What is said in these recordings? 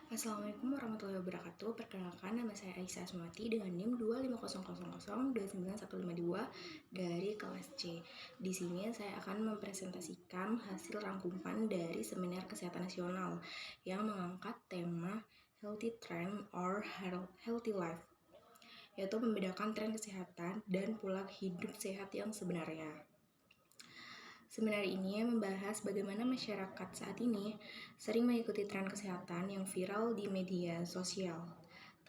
Assalamualaikum warahmatullahi wabarakatuh. Perkenalkan, nama saya Aisyah Asmawati dengan NIM 25000295152 dari kelas C. Di sini saya akan mempresentasikan hasil rangkuman dari Seminar Kesehatan Nasional yang mengangkat tema Healthy Trend or Healthy Life, yaitu membedakan tren kesehatan dan pola hidup sehat yang sebenarnya. Seminar ini membahas bagaimana masyarakat saat ini sering mengikuti tren kesehatan yang viral di media sosial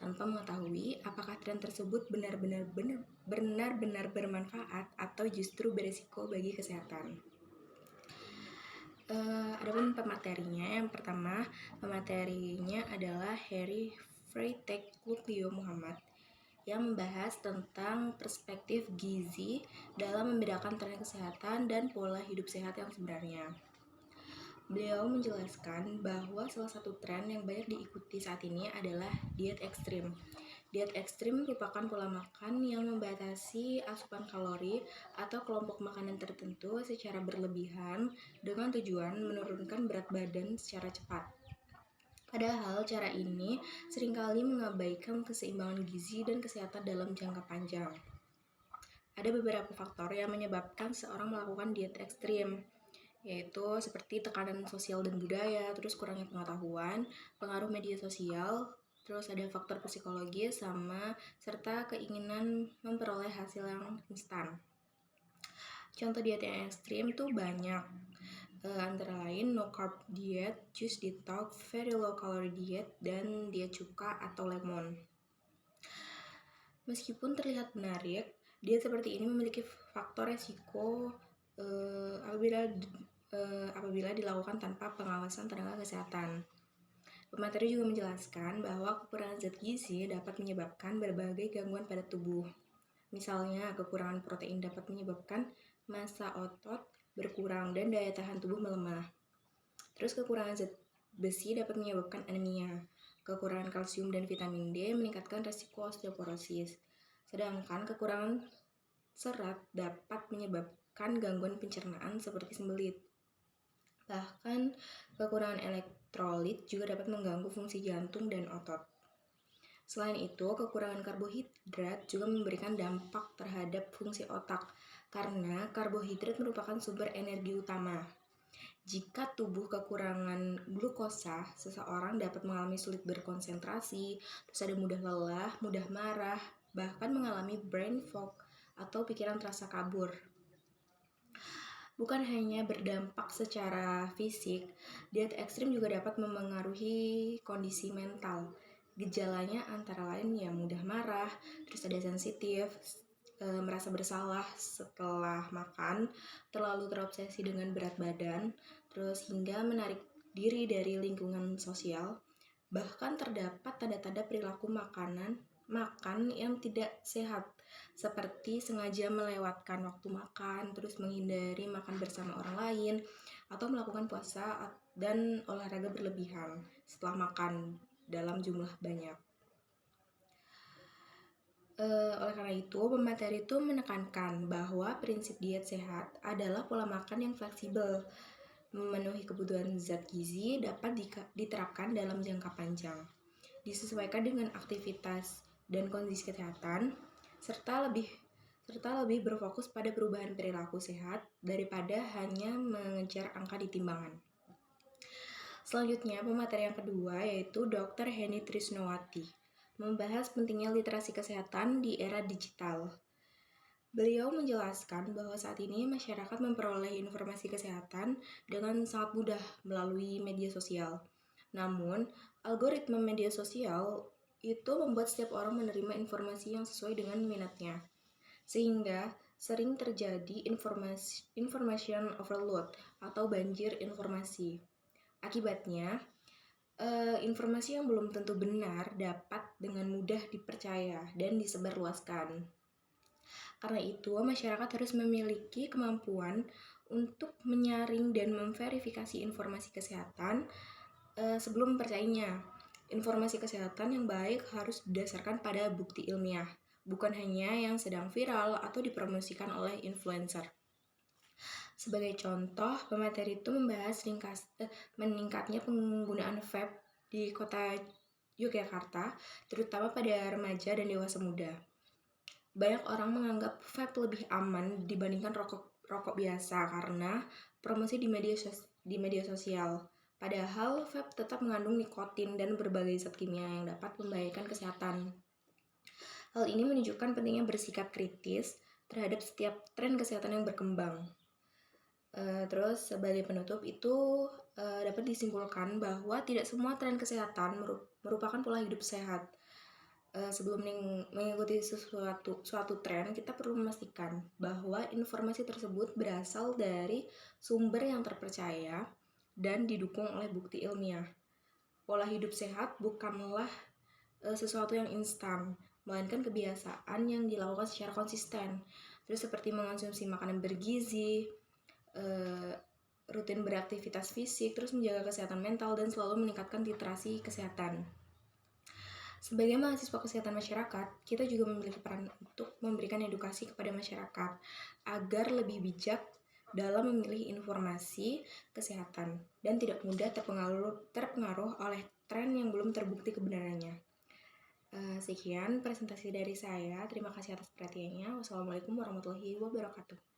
tanpa mengetahui apakah tren tersebut benar-benar bermanfaat atau justru beresiko bagi kesehatan. Adapun pematerinya, yang pertama pematerinya adalah Harry Freitag Lutlio Muhammad yang membahas tentang perspektif gizi dalam membedakan tren kesehatan dan pola hidup sehat yang sebenarnya. Beliau menjelaskan bahwa salah satu tren yang banyak diikuti saat ini adalah diet ekstrim. Diet ekstrim merupakan pola makan yang membatasi asupan kalori atau kelompok makanan tertentu secara berlebihan dengan tujuan menurunkan berat badan secara cepat. Padahal cara ini seringkali mengabaikan keseimbangan gizi dan kesehatan dalam jangka panjang. Ada beberapa faktor yang menyebabkan seorang melakukan diet ekstrim, yaitu seperti tekanan sosial dan budaya, terus kurangnya pengetahuan, pengaruh media sosial, terus ada faktor psikologis, serta keinginan memperoleh hasil yang instan. Contoh diet yang ekstrim tuh banyak, antara lain no carb diet, juice detox, very low calorie diet, dan diet cuka atau lemon. Meskipun terlihat menarik, diet seperti ini memiliki faktor resiko apabila dilakukan tanpa pengawasan tenaga kesehatan. Pemateri juga menjelaskan bahwa kekurangan zat gizi dapat menyebabkan berbagai gangguan pada tubuh. Misalnya, kekurangan protein dapat menyebabkan massa otot berkurang dan daya tahan tubuh melemah. Terus kekurangan zat besi dapat menyebabkan anemia. Kekurangan kalsium dan vitamin D meningkatkan resiko osteoporosis. Sedangkan kekurangan serat dapat menyebabkan gangguan pencernaan seperti sembelit. Bahkan kekurangan elektrolit juga dapat mengganggu fungsi jantung dan otot. Selain itu, kekurangan karbohidrat juga memberikan dampak terhadap fungsi otak karena karbohidrat merupakan sumber energi utama. Jika tubuh kekurangan glukosa, seseorang dapat mengalami sulit berkonsentrasi, terus ada mudah lelah, mudah marah, bahkan mengalami brain fog atau pikiran terasa kabur. Bukan hanya berdampak secara fisik, diet ekstrim juga dapat memengaruhi kondisi mental. Gejalanya antara lain mudah marah, terus ada sensitif, merasa bersalah setelah makan, terlalu terobsesi dengan berat badan, terus hingga menarik diri dari lingkungan sosial. Bahkan terdapat tanda-tanda perilaku makan yang tidak sehat, seperti sengaja melewatkan waktu makan, terus menghindari makan bersama orang lain, atau melakukan puasa dan olahraga berlebihan setelah makan dalam jumlah banyak. Oleh karena itu, pemateri itu menekankan bahwa prinsip diet sehat adalah pola makan yang fleksibel, memenuhi kebutuhan zat gizi, dapat diterapkan dalam jangka panjang, disesuaikan dengan aktivitas dan kondisi kesehatan, serta lebih berfokus pada perubahan perilaku sehat daripada hanya mengejar angka di timbangan. Selanjutnya, pemateri yang kedua yaitu Dr. Heni Trisnowati, membahas pentingnya literasi kesehatan di era digital. Beliau menjelaskan bahwa saat ini masyarakat memperoleh informasi kesehatan dengan sangat mudah melalui media sosial. Namun, algoritma media sosial itu membuat setiap orang menerima informasi yang sesuai dengan minatnya, sehingga sering terjadi information overload atau banjir informasi. Akibatnya, informasi yang belum tentu benar dapat dengan mudah dipercaya dan disebarluaskan. Karena itu, masyarakat harus memiliki kemampuan untuk menyaring dan memverifikasi informasi kesehatan sebelum mempercayainya. Informasi kesehatan yang baik harus didasarkan pada bukti ilmiah, bukan hanya yang sedang viral atau dipromosikan oleh influencer. Sebagai contoh, pemateri itu membahas meningkatnya penggunaan vape di kota Yogyakarta, terutama pada remaja dan dewasa muda. Banyak orang menganggap vape lebih aman dibandingkan rokok biasa karena promosi di media sosial. Padahal vape tetap mengandung nikotin dan berbagai zat kimia yang dapat membahayakan kesehatan. Hal ini menunjukkan pentingnya bersikap kritis terhadap setiap tren kesehatan yang berkembang. Terus sebagai penutup itu dapat disimpulkan bahwa tidak semua tren kesehatan merupakan pola hidup sehat. Sebelum mengikuti suatu tren, kita perlu memastikan bahwa informasi tersebut berasal dari sumber yang terpercaya dan didukung oleh bukti ilmiah. Pola hidup sehat bukanlah sesuatu yang instan, melainkan kebiasaan yang dilakukan secara konsisten. Terus seperti mengonsumsi makanan bergizi, rutin beraktivitas fisik, terus menjaga kesehatan mental, dan selalu meningkatkan literasi kesehatan. Sebagai mahasiswa kesehatan masyarakat, kita juga memiliki peran untuk memberikan edukasi kepada masyarakat agar lebih bijak dalam memilih informasi kesehatan dan tidak mudah terpengaruh oleh tren yang belum terbukti kebenarannya. Sekian presentasi dari saya. Terima kasih atas perhatiannya. Wassalamualaikum warahmatullahi wabarakatuh.